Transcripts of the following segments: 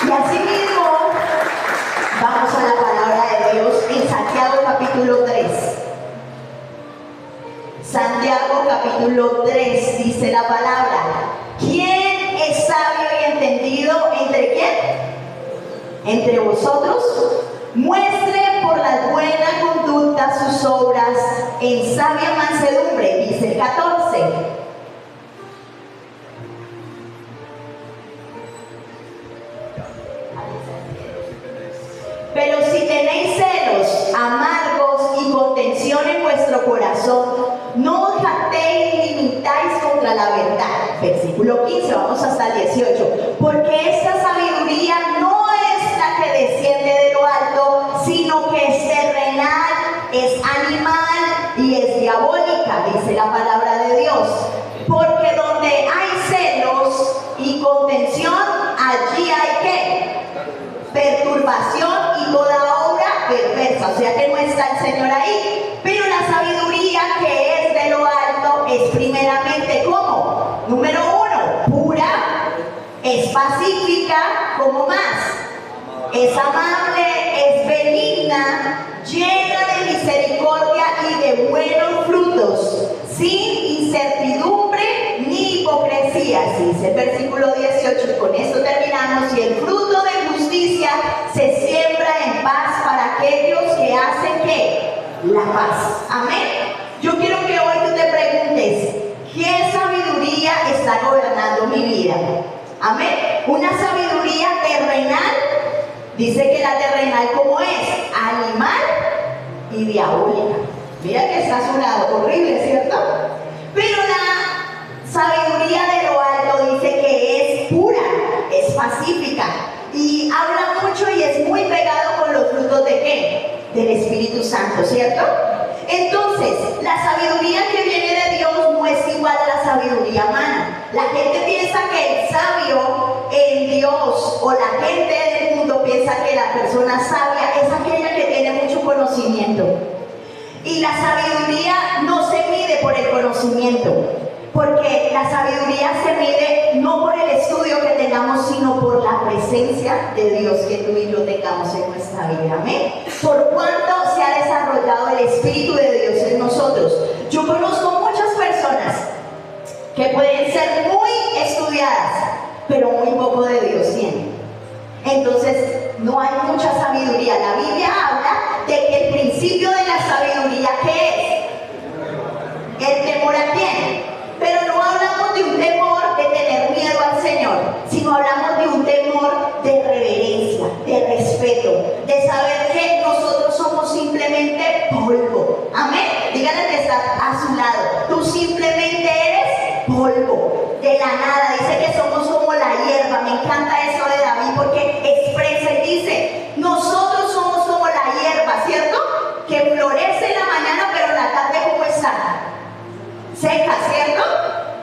Y asimismo, vamos a la palabra de Dios en Santiago capítulo 3. Santiago capítulo 3 dice la palabra: ¿quién es sabio y entendido entre quién? Entre vosotros. Muestre por la buena conducta sus obras en sabia mansedumbre, dice el 14. Pero si tenéis celos amargos y contención en vuestro corazón, no os jactéis ni limitáis contra la verdad. Versículo 15, vamos hasta el 18. Porque esta sabiduría no es la que desciende de lo alto, sino que es terrenal, es animal y es diabólica, dice la palabra de Dios. Porque donde hay celos y contención, allí hay ¿qué? Perturbación y toda obra perversa. O sea que no está el Señor ahí. Pero la sabiduría que es de lo alto es primeramente ¿cómo? Número 1, pura, es pacífica, ¿cómo más? Es amable, es benigna, llena de misericordia y de buenos frutos, sin incertidumbre ni hipocresía. Dice el versículo 18, y con esto terminamos: y el fruto de justicia se siembra en paz para aquellos que hacen ¿qué? La paz. Amén. Yo quiero que hoy tú te preguntes: ¿qué sabiduría está gobernando mi vida? Amén. Una sabiduría terrenal. Dice que la terrenal, ¿cómo es? Animal y diabólica. Mira que está a su lado, horrible, ¿cierto? Pero la sabiduría de lo alto dice que es pura, es pacífica y habla mucho y es muy pegado con los frutos ¿de qué? Del Espíritu Santo, ¿cierto? Entonces, la sabiduría que viene de Dios no es igual a la sabiduría humana. La gente piensa que el sabio en Dios, o la gente del mundo piensa que la persona sabia es aquella que tiene mucho conocimiento. Y la sabiduría no se mide por el conocimiento, porque la sabiduría se mide no por el estudio que tengamos, sino por la presencia de Dios que tú y yo tengamos en nuestra vida. Amén. Por cuánto se ha desarrollado el Espíritu de Dios en nosotros. Yo conozco muchas personas que pueden ser muy estudiadas, pero muy poco de Dios tienen. Entonces, no hay mucha sabiduría. La Biblia habla de que el principio de la sabiduría, ¿qué es? El temor a quién. Pero no hablamos de un temor de tener miedo al Señor, sino hablamos de un temor de reverencia, de respeto, de saber que nosotros somos simplemente polvo. Amén. Dígale que está a su lado: tú simplemente eres polvo, de la nada. Dice que somos como la hierba. Me encanta eso de David porque expresa y dice: nosotros somos como la hierba, ¿cierto? Que florece en la mañana, pero en la tarde ¿cómo está? Seca, ¿cierto?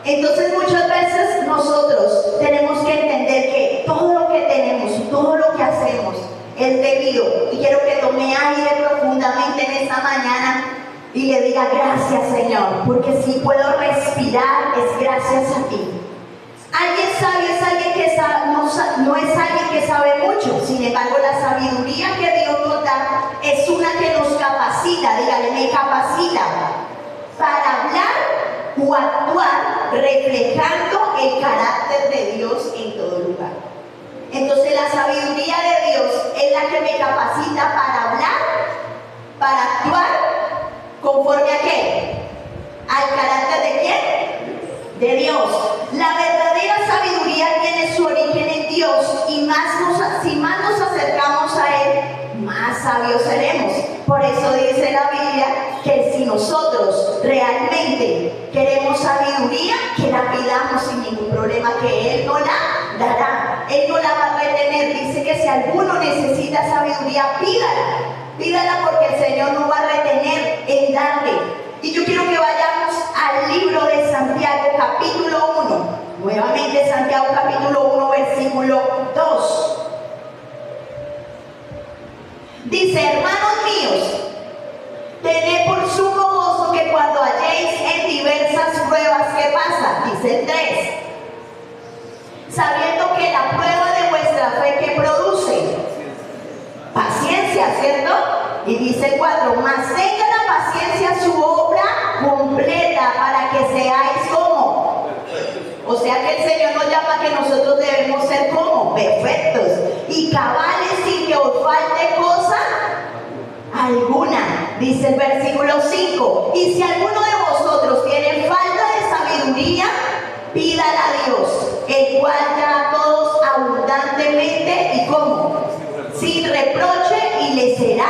Entonces muchas veces nosotros tenemos que entender que todo lo que tenemos y todo lo que hacemos es debido. Y quiero que tome aire profundamente en esta mañana y le diga: gracias, Señor, porque si puedo respirar es gracias a ti. Alguien sabio es alguien que sabe, no es alguien que sabe mucho. Sin embargo, la sabiduría que Dios nos da es una que nos capacita. Dígale: me capacita para hablar o actuar reflejando el carácter de Dios en todo lugar. Entonces, la sabiduría de Dios es la que me capacita para hablar, para actuar conforme a ¿qué? Al carácter de ¿quién? De Dios. La verdadera sabiduría tiene su origen en Dios, y si más nos acercamos a Él, más sabios seremos. Por eso dice la Biblia que si nosotros realmente queremos sabiduría, que la pidamos sin ningún problema, que Él no la dará, Él no la va a retener. Dice que si alguno necesita sabiduría, pídala, porque el Señor no va a retener en darle. Y yo quiero que vayamos al libro de Santiago capítulo 1, nuevamente Santiago capítulo 1 versículo 2. Dice: hermanos míos, tened por sumo gozo que cuando halléis en diversas pruebas, ¿qué pasa? Dice el 3. Sabiendo que la prueba de vuestra fe, que produce Dice el 4, mas tenga la paciencia su obra completa para que seáis como. O sea que el Señor nos llama que nosotros debemos ser como perfectos y cabales sin que os falte cosa alguna. Dice el versículo 5, y si alguno de vosotros tiene falta de sabiduría, pídala a Dios, el cual da a todos abundantemente y como sin reproche, y le será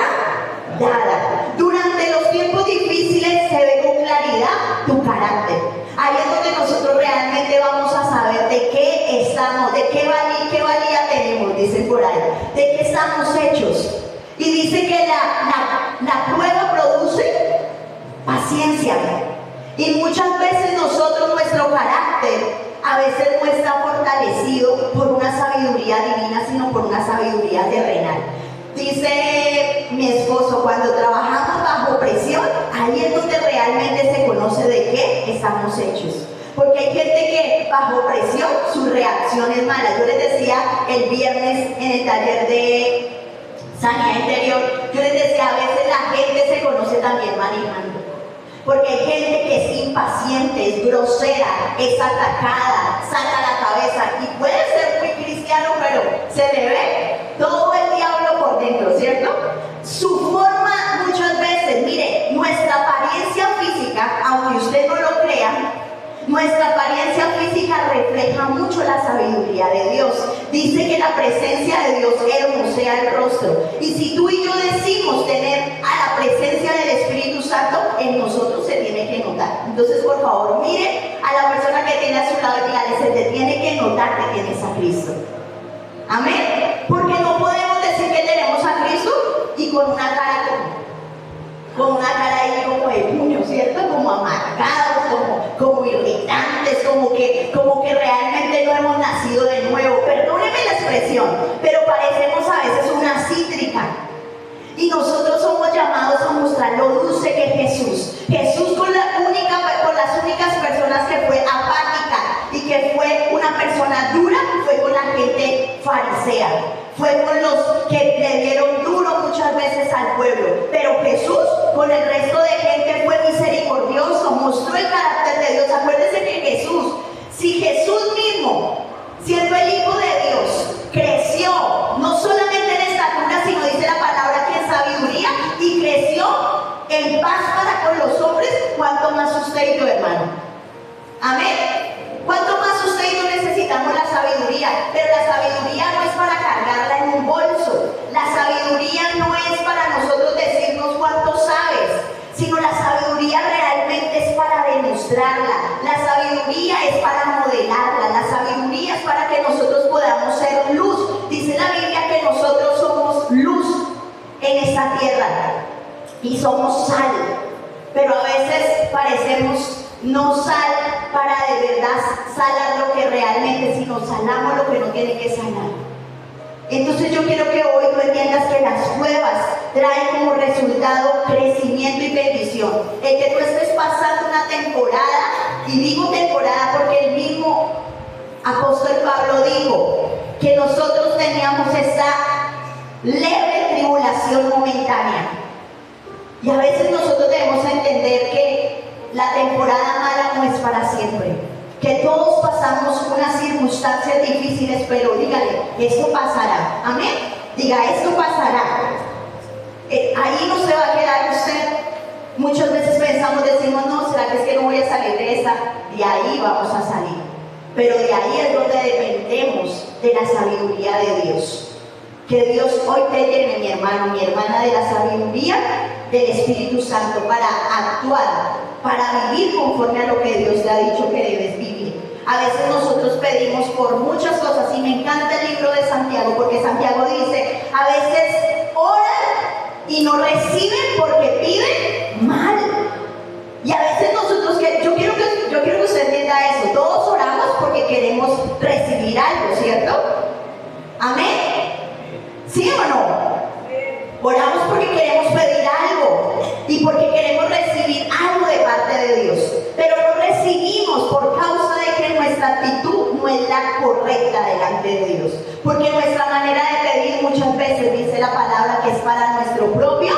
dada. Durante los tiempos difíciles se ve con claridad tu carácter. Ahí es donde nosotros realmente vamos a saber de qué estamos, de qué valía tenemos, dicen por ahí, de qué estamos hechos. Y dice que la prueba produce paciencia. Y muchas veces nosotros, nuestro carácter, a veces no está fortalecido por una sabiduría divina, sino por una sabiduría terrenal. Dice mi esposo, cuando trabajamos bajo presión, ahí es donde realmente se conoce de qué estamos hechos. Porque hay gente que bajo presión su reacción es mala. Yo les decía el viernes en el taller de sanidad interior, yo les decía, a veces la gente se conoce también manejando. Porque hay gente que es impaciente, es grosera, es atacada, saca la cabeza y puede ser muy cristiano, pero se le ve todo el diablo por dentro, ¿cierto? Su forma muchas veces, mire, nuestra apariencia física, aunque usted no lo crea, nuestra apariencia física refleja mucho la sabiduría de Dios. Dice que la presencia de Dios hermosea el rostro. Y si tú y yo decimos tener a la presencia del Espíritu Santo, en nosotros se tiene que notar. Entonces, por favor, mire a la persona que tiene a su lado y dígale, se te tiene que notar que tienes a Cristo. Amén. Porque no podemos decir que tenemos a Cristo y con una cara ahí como de puño, ¿cierto? Como amargados, como irritantes, como que realmente no hemos nacido de nuevo. Perdóneme la expresión, pero parecemos a veces una cítrica. Y nosotros somos llamados a mostrar lo dulce que es Jesús. Jesús con las únicas personas que fue apática y que fue una persona dura, fue con la gente farisea. Fue con los que le dieron duro muchas veces al pueblo. Pero Jesús, con el resto de gente, fue misericordioso, mostró el carácter de Dios. Acuérdense que Jesús, si Jesús mismo, siendo el Hijo de Dios, creció, no solamente en estatura, sino dice la palabra que en sabiduría, y creció en paz para con los hombres, ¿cuánto más usted y yo, hermano? Amén. ¿Cuánto más usted y yo necesitamos la sabiduría? Pero la sabiduría no es para cargarla en un bolso. La sabiduría no es para nosotros decirnos cuánto sabes, sino la sabiduría realmente es para demostrarla. La sabiduría es para modelarla. La sabiduría es para que nosotros podamos ser luz. Dice la Biblia que nosotros somos luz en esta tierra y somos sal. Pero a veces parecemos no sal para de verdad salar lo que realmente, sino salamos lo que no tiene que salar. Entonces yo quiero que hoy tú entiendas que las pruebas traen como resultado crecimiento y bendición. El que tú estés pasando una temporada, y digo temporada porque el mismo apóstol Pablo dijo que nosotros teníamos esa leve tribulación momentánea. Y a veces nosotros debemos entender que la temporada mala no es para siempre, que todos pasamos unas circunstancias difíciles, pero dígale, esto pasará. Amén. Diga, esto pasará. Ahí no se va a quedar usted. Muchas veces decimos, no, ¿será que es que no voy a salir de esa? De ahí vamos a salir. Pero de ahí es donde dependemos de la sabiduría de Dios. Que Dios hoy te llene, mi hermano, mi hermana, de la sabiduría del Espíritu Santo para actuar, para vivir conforme a lo que Dios te ha dicho que debes vivir. A veces nosotros pedimos por muchas cosas, y me encanta el libro de Santiago, porque Santiago dice, a veces oran y no reciben porque piden mal. Y a veces nosotros, yo quiero que usted entienda eso, todos oramos porque queremos recibir algo, ¿cierto? Amén. ¿Sí o no? Oramos porque queremos pedir algo y porque queremos recibir algo de parte de Dios, pero no recibimos por causa de que nuestra actitud no es la correcta delante de Dios, porque nuestra manera de pedir muchas veces dice la palabra que es para nuestro propio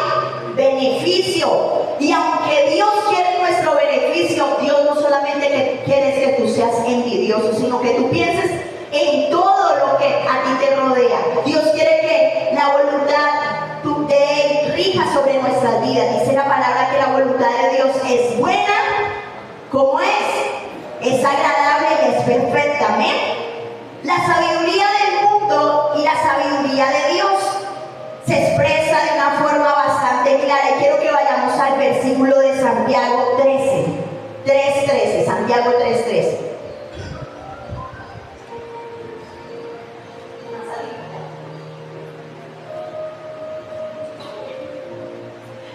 es buena, ¿cómo es? Es agradable y es perfecta. Amén. La sabiduría del mundo y la sabiduría de Dios se expresa de una forma bastante clara. Y quiero que vayamos al versículo de Santiago 3:13. Santiago 3:13.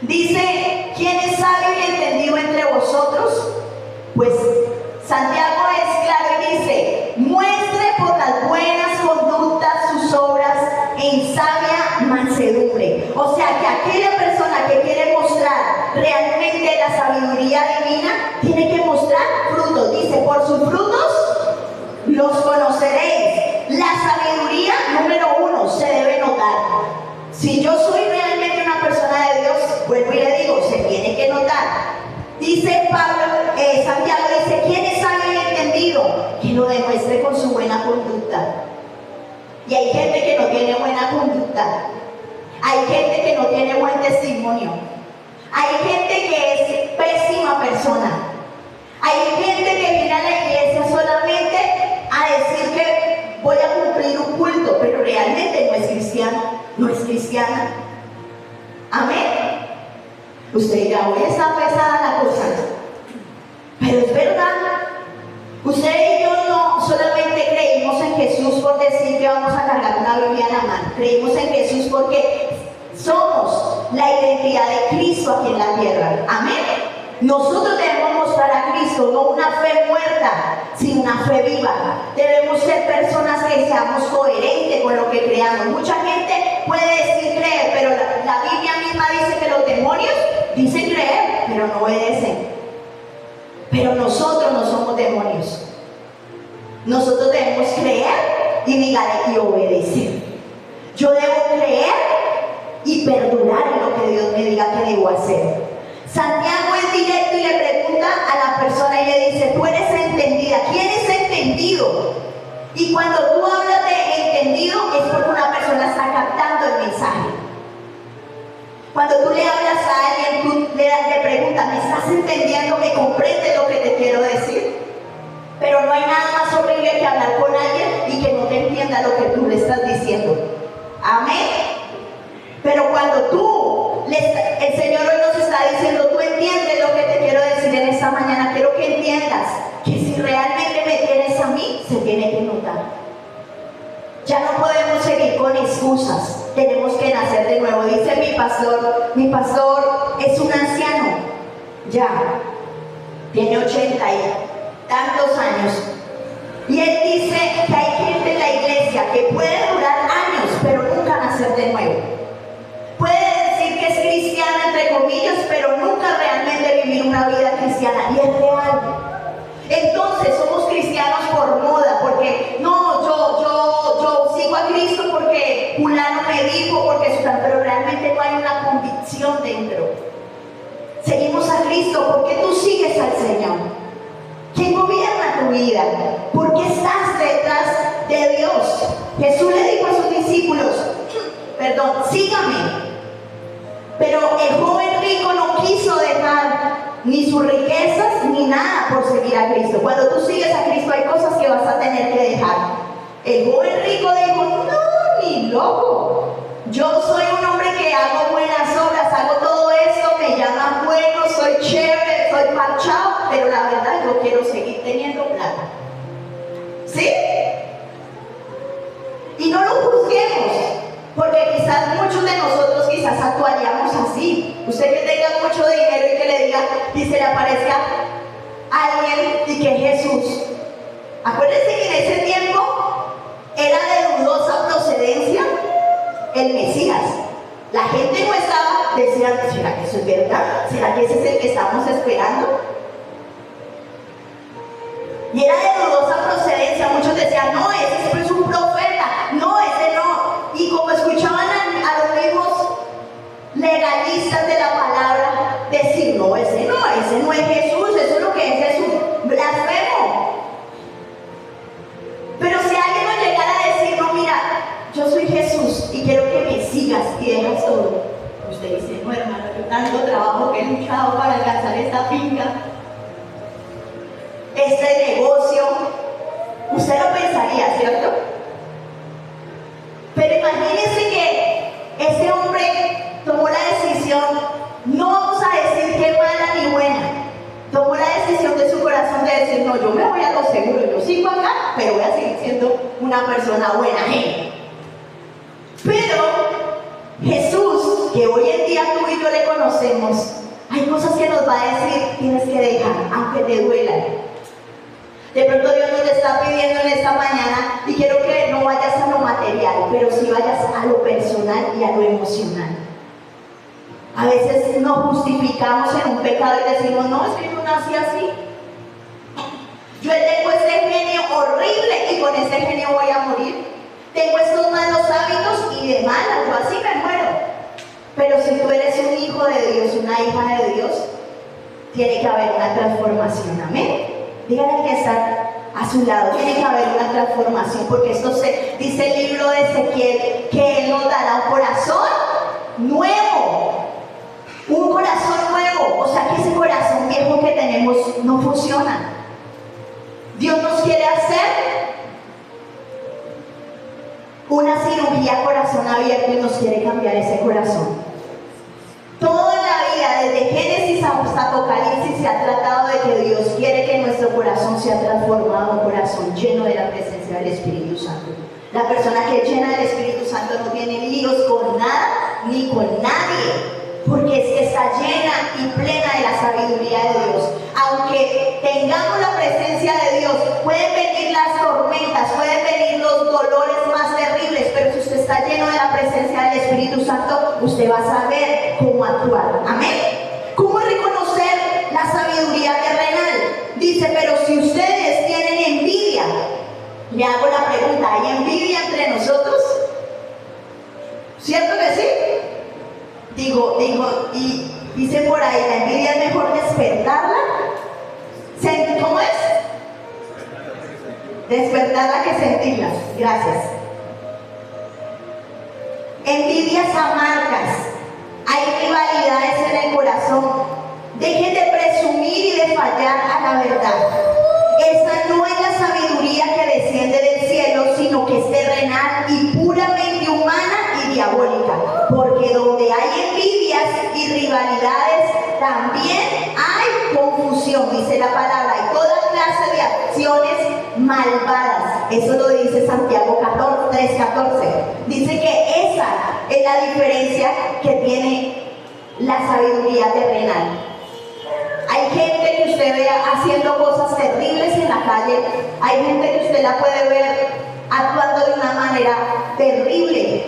Dice, ¿quién es sabio y entendido entre vosotros? Pues Santiago es claro y dice, muestre por las buenas conductas sus obras en sabia mansedumbre. O sea que aquella persona que quiere mostrar realmente la sabiduría divina, tiene que mostrar frutos. Dice, por sus frutos los conoceréis. La sabiduría, número 1, se debe notar. Si yo soy realmente una persona de Dios, vuelvo y le digo, se tiene que notar. Dice Santiago dice, ¿quién es sabio y entendido? Que lo demuestre con su buena conducta. Y hay gente que no tiene buena conducta. Hay gente que no tiene buen testimonio. Hay gente que es pésima persona. Hay gente que viene a la iglesia solamente a decir que voy a cumplir un culto, pero realmente no es cristiano, no es cristiana. Amén. Usted dirá, hoy está pesada la cosa, pero es verdad. Usted y yo no solamente creímos en Jesús por decir que vamos a cargar una Biblia en la mano. Creímos en Jesús porque somos la identidad de Cristo aquí en la tierra. Amén. Nosotros debemos mostrar a Cristo, no una fe muerta, sino una fe viva. Debemos ser personas que seamos coherentes con lo que creamos. Mucha gente puede decir creer, pero la Biblia misma dice que los demonios dicen creer, pero no obedecen. Pero nosotros no somos demonios. Nosotros debemos creer y obedecer. Yo debo creer y perdurar en lo que Dios me diga que debo hacer. Santiago es directo y le pregunta a la persona y le dice, tú eres entendida. ¿Quién es entendido? Y cuando tú hablas de entendido es porque una persona está captando el mensaje. Cuando tú le hablas a alguien, tú le preguntas, ¿me estás entendiendo? ¿Me comprendes lo que te quiero decir? Pero no hay nada más horrible que hablar con alguien y que no te entienda lo que tú le estás diciendo. Amén. Pero cuando el Señor hoy nos está diciendo, tú entiendes lo que te quiero decir en esta mañana, quiero que entiendas que si realmente me tienes a mí, se tiene que notar. Ya no podemos seguir con excusas, tenemos que nacer de nuevo. Dice mi pastor es un anciano, ya, tiene 80 y tantos años. Y él dice que hay gente en la iglesia que puede durar años, pero nunca nacer de nuevo. Puede decir que es cristiana, entre comillas, pero nunca realmente vivir una vida cristiana, y es real. Entonces somos cristianos por moda, porque no, yo sigo a Cristo porque fulano me dijo, porque pero realmente no hay una convicción dentro. Seguimos a Cristo porque tú sigues al Señor. ¿Quién gobierna tu vida? ¿Por qué estás detrás de Dios? Jesús le dijo a sus discípulos, sígame. Pero el joven rico no quiso dejar ni sus riquezas ni nada por seguir a Cristo. Cuando tú sigues a Cristo hay cosas que vas a tener que dejar. El joven rico dijo, no, ni loco. Yo soy un hombre que hago buenas obras, hago todo esto, me llaman bueno, soy chévere, soy parchado, pero la verdad yo quiero seguir teniendo plata. ¿Sí? Y no lo juzguemos. Porque quizás muchos de nosotros quizás actuaríamos así. Usted que tenga mucho dinero y que le diga y se le aparezca alguien y que Jesús. Acuérdense que en ese tiempo era de dudosa procedencia el Mesías. La gente no estaba, decían, ¿será que eso es verdad? ¿Será que ese es el que estamos esperando? Y era de dudosa procedencia. Muchos decían, no, ese es un profeta. No, ese no. Y como escuchaban a los mismos legalistas de la palabra decir, no, ese no es Jesús, eso es lo que es Jesús, blasfemo. Pero si alguien nos llegara a decir, no, mira, yo soy Jesús y quiero que me sigas y dejas todo, Usted dice, no hermano, yo tanto trabajo que he luchado para alcanzar esta finca, este negocio. Usted lo pensaría, ¿cierto? Pero imagínense que ese hombre tomó la decisión, no vamos a decir que mala ni buena, tomó la decisión de su corazón de decir, no, yo me voy a lo seguro, yo sigo acá, pero voy a seguir siendo una persona buena gente. Pero Jesús, que hoy en día tú y yo le conocemos, hay cosas que nos va a decir, tienes que dejar, aunque te duelan. De pronto Dios nos está pidiendo en esta mañana, y quiero que no vayas a lo material, pero sí vayas a lo personal y a lo emocional. A veces nos justificamos en un pecado y decimos, no, es que yo nací así. Yo tengo este genio horrible y con este genio voy a morir. Tengo estos malos hábitos y de malas, yo así me muero. Pero si tú eres un hijo de Dios, una hija de Dios, tiene que haber una transformación, amén. Díganle que está a su lado, tiene que haber una transformación, porque esto se dice el libro de Ezequiel, que Él nos dará un corazón nuevo, un corazón nuevo, o sea que ese corazón viejo que tenemos no funciona. Dios nos quiere hacer una cirugía corazón abierto y nos quiere cambiar ese corazón. Toda la vida, desde Génesis hasta Apocalipsis, se ha tratado de que Dios quiere que nuestro corazón sea transformado en un corazón lleno de la presencia del Espíritu Santo. La persona que es llena del Espíritu Santo no tiene líos con nada ni con nadie, porque es que está llena y plena de la sabiduría de Dios. Aunque tengamos la presencia de Dios, pueden venir las tormentas, pueden venir los dolores más terribles, pero si usted está lleno de la presencia del Espíritu Santo, usted va a saber cómo actuar. Amén. ¿Cómo reconocer la sabiduría terrenal? Dice, pero si ustedes tienen envidia, le hago la pregunta, ¿hay envidia entre nosotros? ¿Cierto que sí? Digo, y dice por ahí, la envidia es mejor despertarla. ¿Cómo es? Despertarla que sentirla. Gracias. Envidias amargas. Hay rivalidades en el corazón. Dejen de presumir y de fallar a la verdad. Esta no es la sabiduría que desciende del cielo, sino que es terrenal y puramente humana y diabólica. Porque donde hay envidias y rivalidades, también hay confusión, dice la palabra, y toda clase de acciones malvadas. Eso lo dice Santiago 3:14. Dice que esa es la diferencia que tiene la sabiduría terrenal. Hay gente que usted ve haciendo cosas terribles en la calle, hay gente que usted la puede ver actuando de una manera terrible.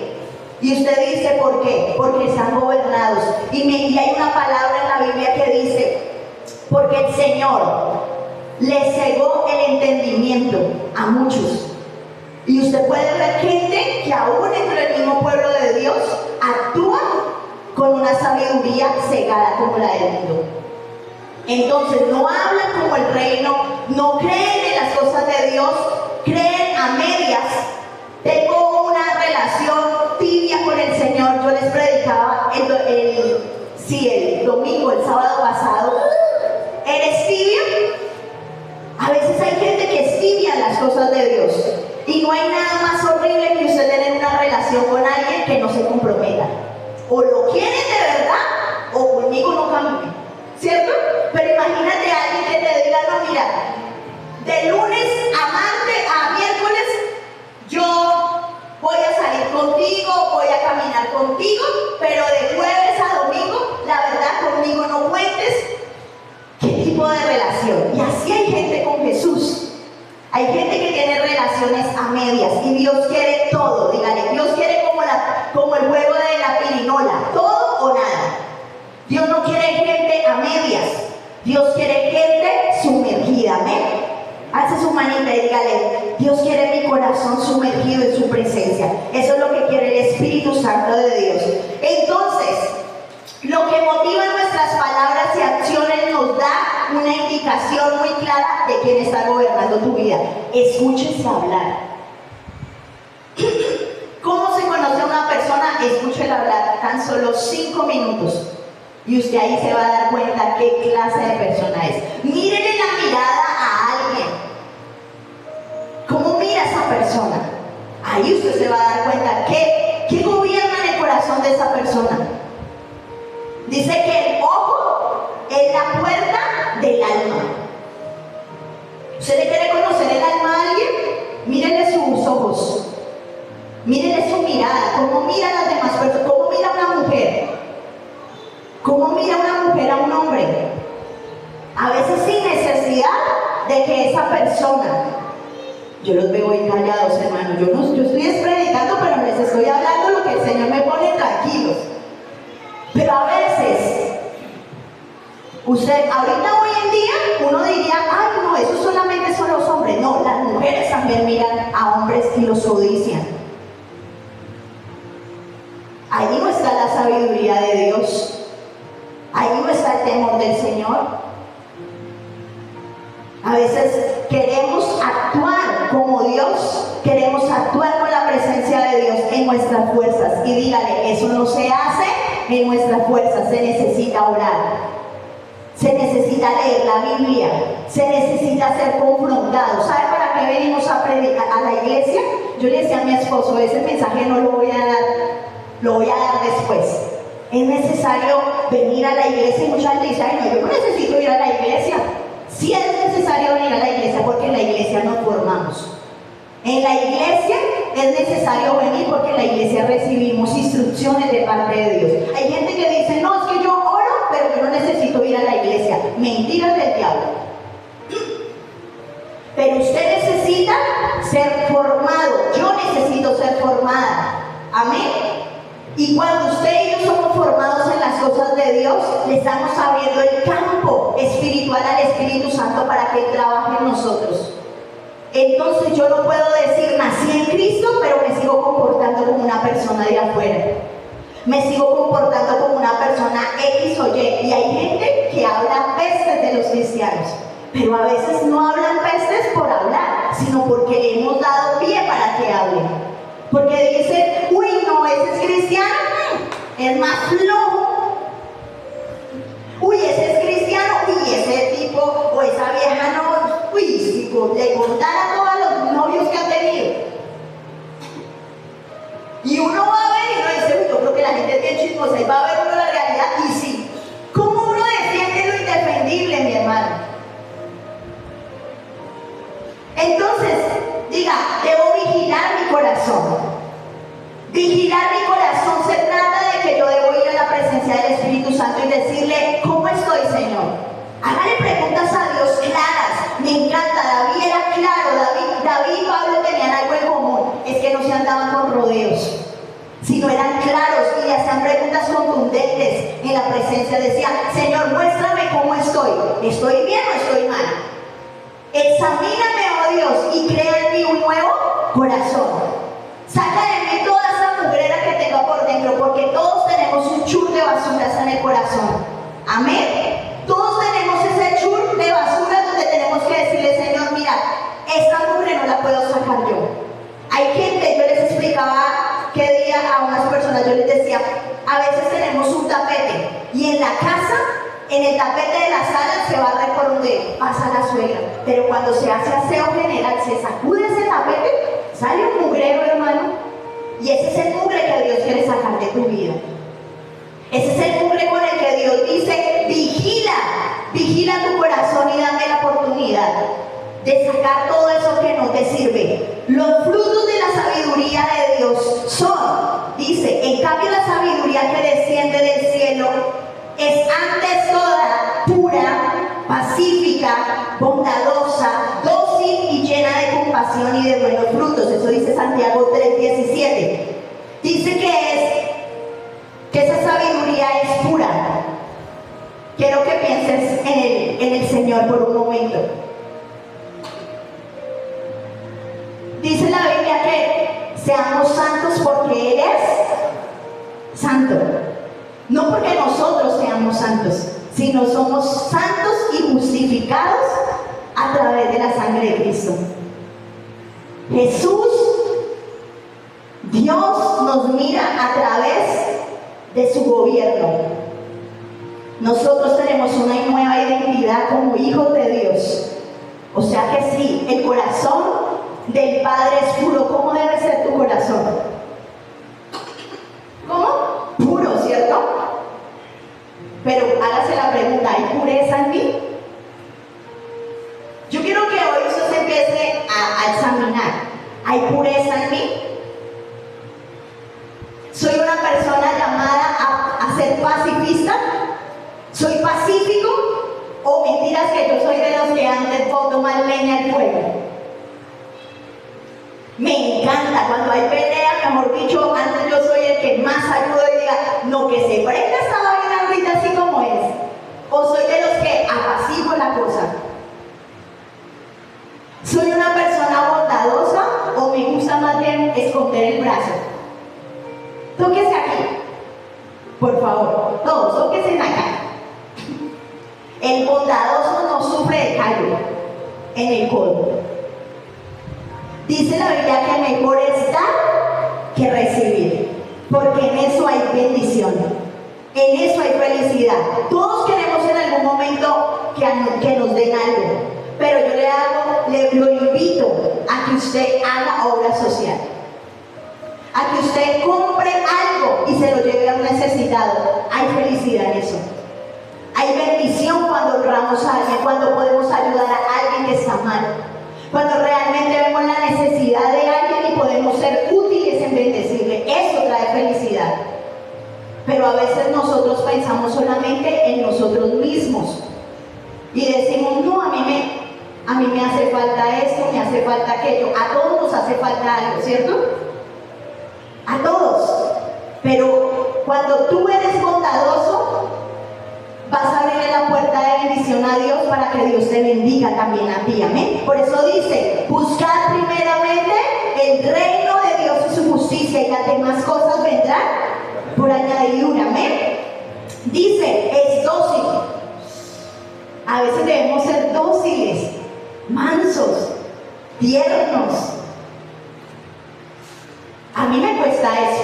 Y usted dice, ¿por qué? Porque están gobernados. Y hay una palabra en la Biblia que dice, porque el Señor le cegó el entendimiento a muchos. Y usted puede ver gente que aún dentro del mismo pueblo de Dios actúa con una sabiduría cegada como la del mundo. Entonces no hablan como el reino, no creen en las cosas de Dios, creen a medias. Tengo una relación tibia con el Señor. Yo les predicaba el domingo, el sábado pasado. ¿Eres tibia? A veces hay gente que es tibia en las cosas de Dios. Y no hay nada más horrible que usted tener una relación con alguien que no se comprometa. O lo quieren de verdad, o conmigo no camine. ¿Cierto? Pero imagínate a alguien que te diga, no, mira, de lunes a martes, a miércoles, yo voy a salir contigo, voy a caminar contigo, pero de jueves a domingo, la verdad, conmigo no cuentes. ¿Qué tipo de relación? Y así hay gente con Jesús. Hay gente que tiene relaciones a medias y Dios quiere todo. Dígale, Dios quiere como el juego de la pirinola, todo o nada. Dios no quiere gente a medias. Dios quiere gente sumergida. Amén. Hace su manita y dígale, Dios quiere mi corazón sumergido en su presencia. Eso es lo que quiere el Espíritu Santo de Dios. Entonces, lo que motiva nuestras palabras y acciones nos da una indicación muy clara de quién está gobernando tu vida. Escúchese hablar. ¿Cómo se conoce a una persona? Escúchela hablar. tan solo 5 minutos. Y usted ahí se va a dar cuenta qué clase de persona es. Mírenle la mirada a alguien. ¿Cómo mira esa persona? Ahí usted se va a dar cuenta qué gobierna en el corazón de esa persona. Dice que el ojo es la puerta del alma. ¿Usted le quiere conocer el alma a alguien? Mírenle sus ojos. Mírenle su mirada. ¿Cómo mira a las demás personas? ¿Cómo mira a una mujer? ¿Cómo mira una mujer a un hombre? A veces sin necesidad de que esa persona, yo los veo ahí callados, hermanos, yo estoy predicando, pero les estoy hablando lo que el Señor me pone tranquilos. Pero a veces, ahorita hoy en día, uno diría, ay no, eso solamente son los hombres. No, las mujeres también miran a hombres y los codician. Ahí no está la sabiduría de Dios. Ahí no está el temor del Señor. A veces queremos actuar como Dios, queremos actuar con la presencia de Dios en nuestras fuerzas. Y dígale, eso no se hace en nuestras fuerzas, se necesita orar, se necesita leer la Biblia, se necesita ser confrontado. ¿Sabe para qué venimos a predicar a la iglesia? Yo le decía a mi esposo, ese mensaje no lo voy a dar, lo voy a dar después. Es necesario venir a la iglesia y mucha gente dice, ay no, yo no necesito ir a la iglesia. Sí es necesario venir a la iglesia porque en la iglesia nos formamos. En la iglesia es necesario venir porque en la iglesia recibimos instrucciones de parte de Dios. Hay gente que dice, no, es que yo oro, pero yo no necesito ir a la iglesia. Mentiras del diablo. Pero usted necesita ser formado. Yo necesito ser formada. Amén. Y cuando usted y yo somos formados en las cosas de Dios, le estamos abriendo el campo espiritual al Espíritu Santo para que Él trabaje en nosotros. Entonces yo no puedo decir, nací en Cristo, pero me sigo comportando como una persona de afuera. Me sigo comportando como una persona X o Y. Y hay gente que habla pestes de los cristianos. Pero a veces no hablan pestes por hablar, sino porque le hemos dado pie para que hablen. Porque dicen, uy, no, ese es cristiano, es más flojo. Uy, ese es cristiano, uy, ese tipo o esa vieja no, uy, si le contara a todos los novios que ha tenido. Y uno va a ver y uno dice, uy, yo creo que la gente es bien chismosa, y va a ver uno la realidad, y sí. ¿Cómo uno defiende lo indefendible, mi hermano? Entonces, diga, debo vigilar mi corazón. Vigilar mi corazón se trata de que yo debo ir a la presencia del Espíritu Santo y decirle, ¿cómo estoy, Señor? Hágale preguntas a Dios claras. Me encanta, David era claro, David y Pablo tenían algo en común, es que no se andaban con rodeos, sino eran claros y le hacían preguntas contundentes en la presencia. Decían, Señor, muéstrame cómo estoy. ¿Estoy bien o estoy mal? Examíname, oh Dios, y crea en mí un nuevo corazón. Saca de mí toda esa mugrera que tengo por dentro, porque todos tenemos un chur de basuras en el corazón. Amén. Todos tenemos ese chur de basura donde tenemos que decirle, Señor, mira, esta mugre no la puedo sacar yo. Hay gente, yo les explicaba qué día a unas personas, yo les decía, a veces tenemos un tapete y en la casa, en el tapete de la sala se barre por donde pasa la suegra, pero cuando se hace aseo general, se sacude ese tapete, sale un mugrero, hermano, y ese es el mugre que Dios quiere sacar de tu vida. Ese es el mugre con el que Dios dice, vigila tu corazón y dame la oportunidad de sacar todo eso que no te sirve. Los frutos de la sabiduría de Dios son, dice, en cambio la sabiduría que desciende del cielo es antes toda pura, pacífica, bondadosa, dócil y llena de compasión y de buenos frutos. Eso dice Santiago 3:17. Dice que esa sabiduría es pura. Quiero que pienses en el Señor por un momento. Dice la Biblia que seamos santos porque Él es santo. No porque nosotros seamos santos, sino somos santos y justificados a través de la sangre de Cristo. Jesús, Dios nos mira a través de su gobierno. Nosotros tenemos una nueva identidad como hijos de Dios. O sea que sí, el corazón del Padre es puro. ¿Cómo debe ser tu corazón? ¿Cómo? Puro, ¿cierto? Pero hágase la pregunta, ¿hay pureza en mí? Yo quiero que hoy usted se empiece a examinar. ¿Hay pureza en mí? ¿Soy una persona llamada a ser pacifista? ¿Soy pacífico? ¿O mentiras que yo soy de los que antes puedo tomar leña al fuego? Me encanta cuando hay pelea, mejor dicho, antes yo soy el que más ayuda y diga, no, que se prenda esta vaina ahorita así como es. O soy de los que apaciguo la cosa. ¿Soy una persona bondadosa o me gusta más bien esconder el brazo? Tóquese aquí, por favor, todos, tóquese acá. El bondadoso no sufre de callo en el codo. Dice la Biblia que mejor es dar que recibir, porque en eso hay bendición, en eso hay felicidad. Todos queremos en algún momento que nos den algo, pero yo lo invito a que usted haga obra social, a que usted compre algo y se lo lleve a un necesitado. Hay felicidad en eso. Hay bendición cuando honramos a alguien, cuando podemos ayudar a alguien que está mal, cuando realmente vemos la necesidad de alguien y podemos ser útiles en bendecirle. Eso trae felicidad. Pero a veces nosotros pensamos solamente en nosotros mismos y decimos, no, a mí me hace falta esto, me hace falta aquello. A todos nos hace falta algo, ¿cierto? A todos. Pero cuando tú eres bondadoso, vas a abrirle la puerta de bendición a Dios para que Dios te bendiga también a ti, amén. Por eso dice, buscad primeramente el reino de Dios y su justicia, y las demás cosas vendrán por añadidura, amén. Dice, es dócil. A veces debemos ser dóciles, mansos, tiernos. A mí me cuesta eso.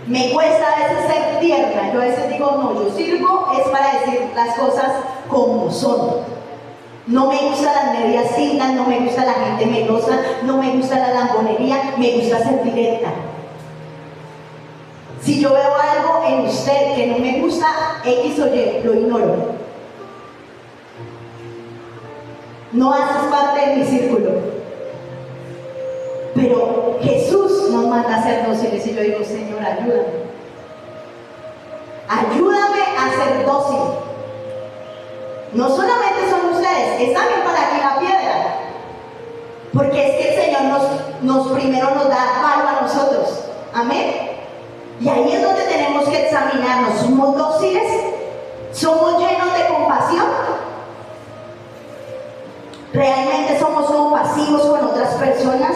Me cuesta a veces ser tierna. Yo a veces digo, no, yo sirvo es para decir las cosas como son. No me gustan las medias tintas, no me gusta la gente melosa, no me gusta la lambonería, me gusta ser directa. Si yo veo algo en usted que no me gusta, X o Y, lo ignoro. No haces parte de mi círculo. Pero Jesús nos manda a ser dóciles y yo digo, Señor, ayúdame. Ayúdame a ser dócil. No solamente son ustedes, es también para aquí la piedra. Porque es que el Señor primero nos da palo a nosotros. Amén. Y ahí es donde tenemos que examinarnos. ¿Somos dóciles? ¿Somos llenos de compasión? ¿Realmente somos compasivos con otras personas?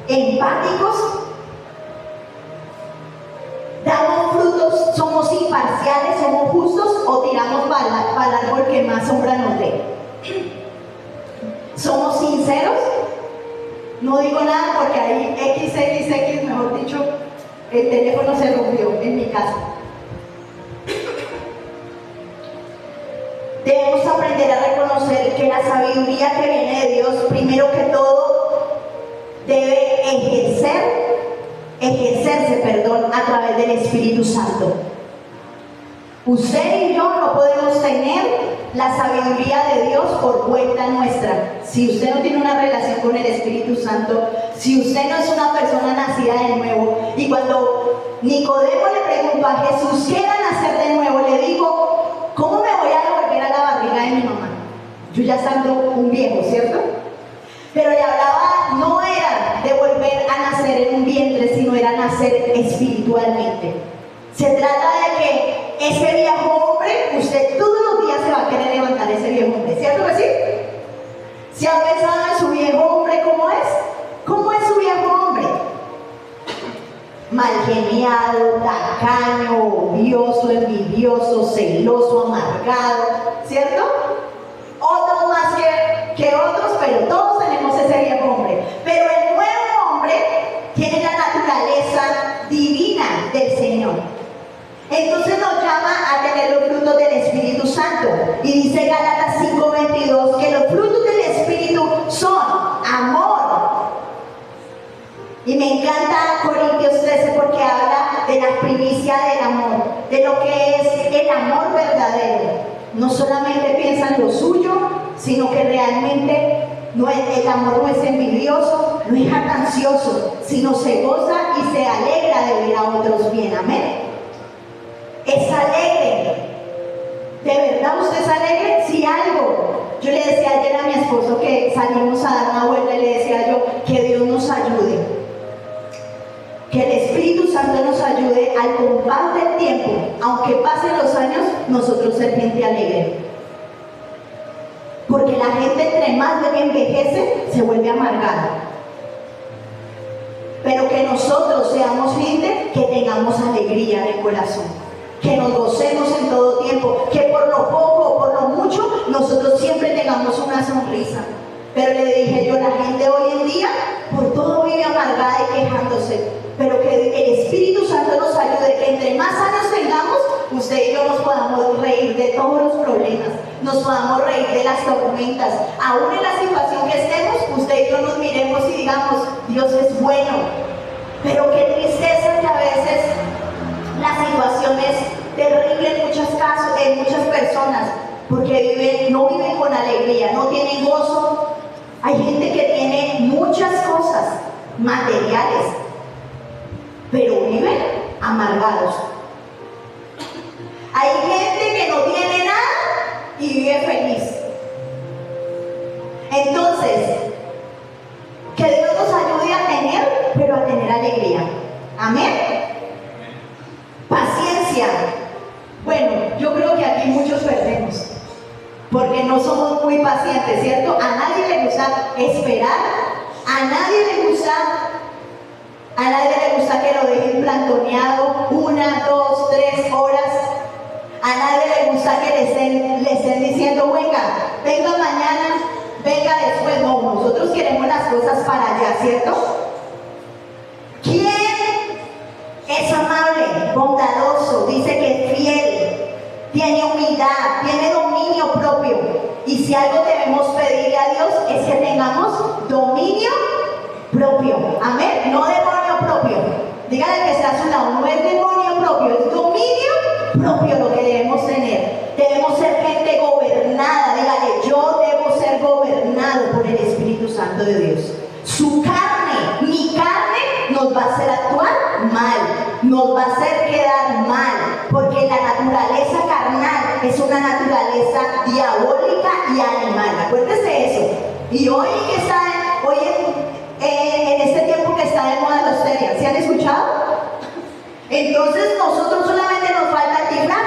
¿Empáticos? ¿Damos frutos? ¿Somos imparciales? ¿Somos justos? ¿O tiramos para el árbol que más sombra nos dé? ¿Somos sinceros? No digo nada porque ahí XXX, mejor dicho, el teléfono se rompió en mi casa. Debemos aprender a reconocer que la sabiduría que viene de Dios, primero que todo, debe ejercerse a través del Espíritu Santo. Usted y yo no podemos tener la sabiduría de Dios por cuenta nuestra. Si usted no tiene una relación con el Espíritu Santo, si usted no es una persona nacida de nuevo, y cuando Nicodemo le preguntó a Jesús qué era nacer de nuevo, le dijo, ¿cómo me voy a devolver a la barriga de mi mamá? Yo ya estando un viejo, ¿cierto? Pero le hablaba, no era de volver a nacer en un vientre, sino era nacer espiritualmente. Se trata de que ese viejo hombre, usted todos los días se va a querer levantar ese viejo hombre, ¿cierto que sí? ¿Se ha pensado en su viejo hombre cómo es? ¿Cómo es su viejo hombre? Malgeniado, tacaño, odioso, envidioso, celoso, amargado, ¿cierto? Otros más que otros, pero todos tenemos ese viejo hombre. Pero el nuevo hombre tiene la naturaleza divina. del Señor. Entonces nos llama a tener los frutos del Espíritu Santo. Y dice Gálatas 5:22 que los frutos del Espíritu son amor. Y me encanta Corintios 13 porque habla de la primicia del amor, de lo que es el amor verdadero. No solamente piensa en lo suyo, sino que realmente el amor no es envidioso, no es jactancioso, sino se goza y se alegra de ver a otros bien. Amén. Es alegre. ¿De verdad usted es alegre? Si algo. Yo le decía ayer a mi esposo que salimos a dar una vuelta y le decía yo que Dios nos ayude. Que el Espíritu Santo nos ayude al compás del tiempo, aunque pasen los años, nosotros ser gente alegre. Porque la gente entre más envejece, se vuelve amargada. Pero que nosotros seamos gente que tengamos alegría en el corazón. Que nos gocemos en todo tiempo. Que por lo poco o por lo mucho, nosotros siempre tengamos una sonrisa. Pero le dije yo, la gente hoy en día, por todo vive amargada y quejándose. Pero que el Espíritu Santo nos ayude, que entre más años tengamos, usted y yo nos podamos reír de todos los problemas, nos podamos reír de las tormentas, aún en la situación que estemos, usted y yo nos miremos y digamos, Dios es bueno. Pero qué tristeza que a veces la situación es terrible en muchos casos, en muchas personas, porque no viven con alegría, no tienen gozo. Hay gente que tiene muchas cosas materiales, pero viven amargados. Hay gente que no tiene nada y vive feliz. Entonces, que Dios nos ayude a tener, pero a tener alegría. Amén. Paciencia. Bueno, yo creo que aquí muchos perdemos, porque no somos muy pacientes, ¿cierto? A nadie le gusta esperar, a nadie le gusta que lo dejen plantoneado 1, 2, 3 horas. A nadie le gusta que le estén diciendo, venga mañana, venga después. No, nosotros queremos las cosas para allá, ¿cierto? ¿Quién es amable, bondadoso, dice que es fiel, tiene humildad, tiene dominio propio? Y si algo debemos pedirle a Dios es que tengamos dominio propio. Amén. No demonio propio. Dígale que está a su lado, no es demonio propio, es dominio propio lo que debemos tener. Debemos ser gente gobernada. Dígale, yo debo ser gobernado por el Espíritu Santo de Dios. Su carne, mi carne, nos va a hacer actuar mal, nos va a hacer quedar mal, porque la naturaleza carnal es una naturaleza diabólica y animal. Acuérdese de eso. Y hoy en este tiempo que está de moda los terias, ¿se han escuchado? Entonces nosotros solamente nos falta el disfraz.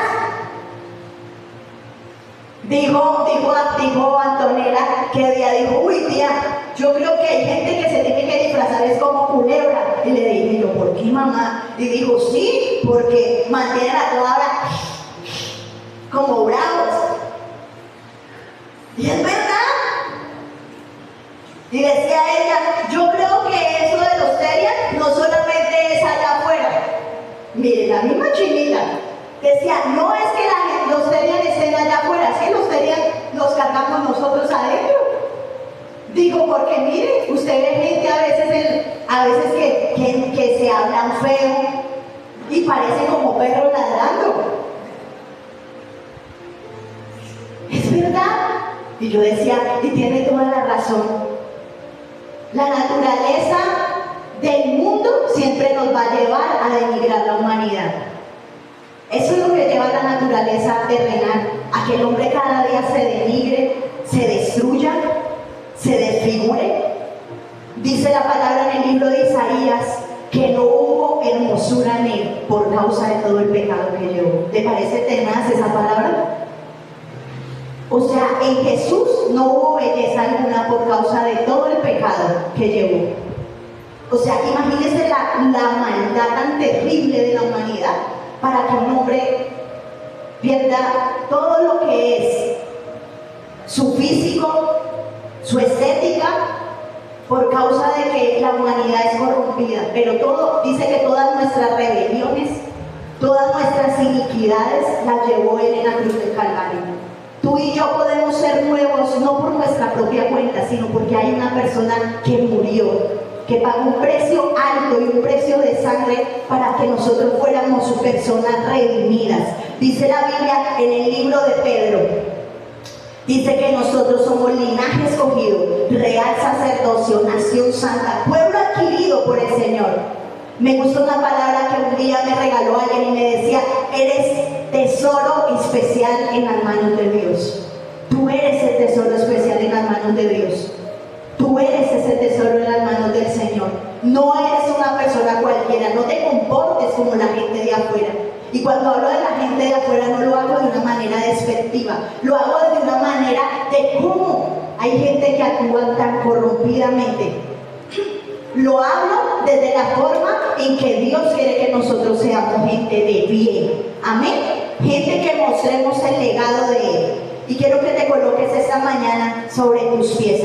Dijo Antonella que dijo, uy tía, yo creo que hay gente que se tiene que disfrazar, es como culebra. Y le dije yo, ¿por qué, mamá? Y dijo, sí, porque mantienen a toda hora como bravos. Y es verdad. Y decía ella, yo creo que eso de los terias no solamente es allá afuera. Mire, la misma chinita decía, no es que los terias estén allá afuera, es que los terias los cargamos nosotros adentro. Digo, porque mire, usted ve gente a veces que se hablan feo y parecen como perros ladrando. Es verdad. Y yo decía, y tiene toda la razón. La naturaleza del mundo siempre nos va a llevar a denigrar la humanidad. Eso es lo que lleva la naturaleza terrenal, a que el hombre cada día se denigre, se destruya, se desfigure. Dice la palabra en el libro de Isaías que no hubo hermosura en él por causa de todo el pecado que llevó. ¿Te parece tenaz esa palabra? O sea, en Jesús no hubo belleza alguna por causa de todo el pecado que llevó. O sea, imagínense la maldad tan terrible de la humanidad para que un hombre pierda todo lo que es su físico, su estética, por causa de que la humanidad es corrompida. Pero todo, dice que todas nuestras rebeliones, todas nuestras iniquidades las llevó Él en la cruz del Calvario. Tú y yo podemos ser nuevos no por nuestra propia cuenta, sino porque hay una persona que murió, que pagó un precio alto y un precio de sangre para que nosotros fuéramos personas redimidas. Dice la Biblia en el libro de Pedro, dice que nosotros somos linaje escogido, real sacerdocio, nación santa, pueblo adquirido por el Señor. Me gusta una palabra que un día me regaló alguien y me decía: eres tesoro especial en las manos de Dios. Tú eres el tesoro especial en las manos de Dios. Tú eres ese tesoro en las manos del Señor. No eres una persona cualquiera, no te comportes como la gente de afuera. Y cuando hablo de la gente de afuera no lo hago de una manera despectiva, lo hago de una manera de cómo hay gente que actúa tan corrompidamente. Lo hablo desde la forma en que Dios quiere que nosotros seamos gente de bien. Amén. Gente que mostremos el legado de Él. Y quiero que te coloques esta mañana sobre tus pies.